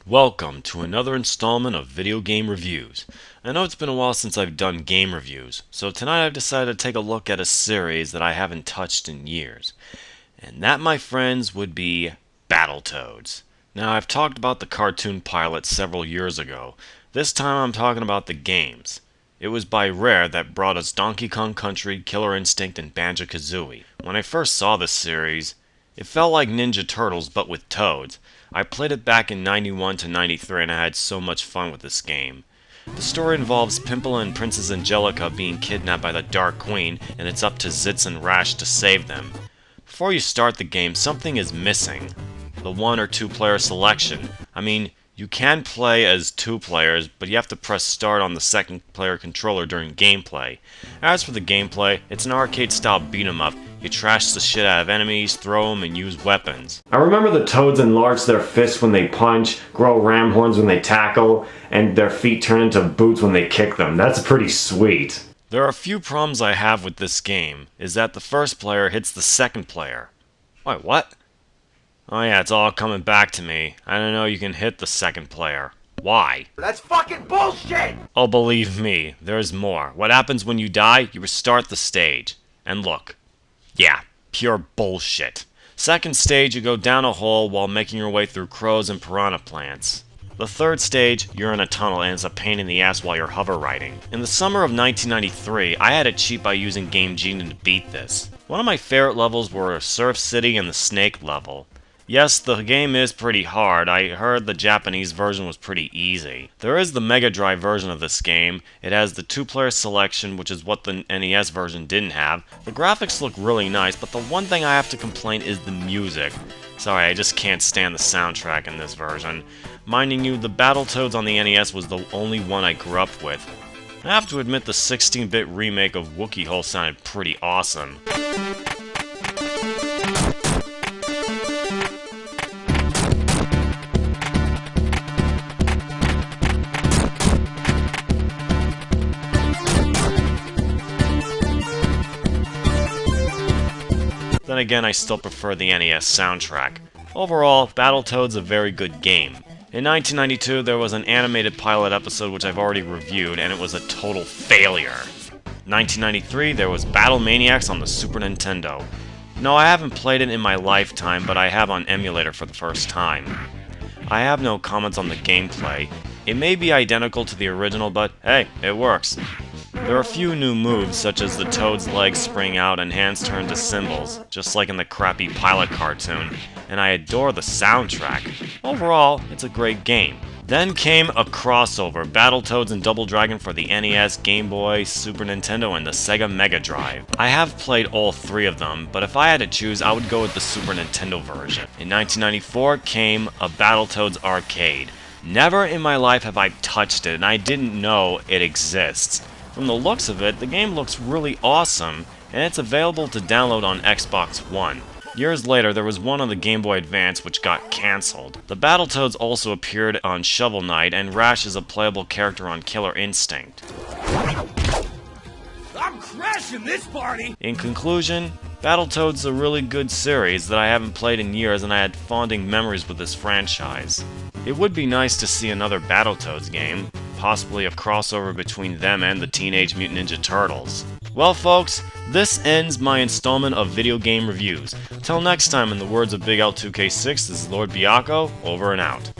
Welcome to another installment of video game reviews. I know it's been a while since I've done game reviews, so tonight I've decided to take a look at a series that I haven't touched in years. And that, my friends, would be Battletoads. Now, I've talked about the cartoon pilot several years ago. This time I'm talking about the games. It was by Rare that brought us Donkey Kong Country, Killer Instinct, and Banjo-Kazooie. When I first saw this series, it felt like Ninja Turtles but with toads. I played it back in 91 to 93 and I had so much fun with this game. The story involves Pimple and Princess Angelica being kidnapped by the Dark Queen, and it's up to Zitz and Rash to save them. Before you start the game, something is missing. The 1 or 2 player selection. I mean, you can play as 2 players, but you have to press start on the second player controller during gameplay. As for the gameplay, it's an arcade style beat 'em up. You trash the shit out of enemies, throw them, and use weapons. I remember the toads enlarge their fists when they punch, grow ram horns when they tackle, and their feet turn into boots when they kick them. That's pretty sweet. There are a few problems I have with this game, is that the first player hits the second player. Wait, what? Oh yeah, it's all coming back to me. I don't know you can hit the second player. Why? That's fucking bullshit! Oh, believe me, there's more. What happens when you die? You restart the stage. And look. Yeah, pure bullshit. Second stage, you go down a hole while making your way through crows and piranha plants. The third stage, you're in a tunnel and it's a pain in the ass while you're hover riding. In the summer of 1993, I had a cheat by using Game Genie to beat this. One of my favorite levels were Surf City and the Snake level. Yes, the game is pretty hard. I heard the Japanese version was pretty easy. There is the Mega Drive version of this game. It has the 2-player selection, which is what the NES version didn't have. The graphics look really nice, but the one thing I have to complain is the music. Sorry, I just can't stand the soundtrack in this version. Minding you, the Battletoads on the NES was the only one I grew up with. I have to admit the 16-bit remake of Wookiee Hole sounded pretty awesome. Then again, I still prefer the NES soundtrack. Overall, Battletoads a very good game. In 1992, there was an animated pilot episode which I've already reviewed, and it was a total failure. 1993, there was Battle Maniacs on the Super Nintendo. No, I haven't played it in my lifetime, but I have on emulator for the first time. I have no comments on the gameplay. It may be identical to the original, but hey, it works. There are a few new moves, such as the toad's legs spring out and hands turn to cymbals, just like in the crappy pilot cartoon, and I adore the soundtrack. Overall, it's a great game. Then came a crossover, Battletoads and Double Dragon for the NES, Game Boy, Super Nintendo, and the Sega Mega Drive. I have played all 3 of them, but if I had to choose, I would go with the Super Nintendo version. In 1994 came a Battletoads arcade. Never in my life have I touched it, and I didn't know it exists. From the looks of it, the game looks really awesome, and it's available to download on Xbox One. Years later, there was one on the Game Boy Advance which got cancelled. The Battletoads also appeared on Shovel Knight, and Rash is a playable character on Killer Instinct. I'm crashing this party! In conclusion, Battletoads is a really good series that I haven't played in years, and I had fonding memories with this franchise. It would be nice to see another Battletoads game, possibly a crossover between them and the Teenage Mutant Ninja Turtles. Well folks, this ends my installment of video game reviews. Till next time, in the words of Big L2K6, this is Lord Biaco, over and out.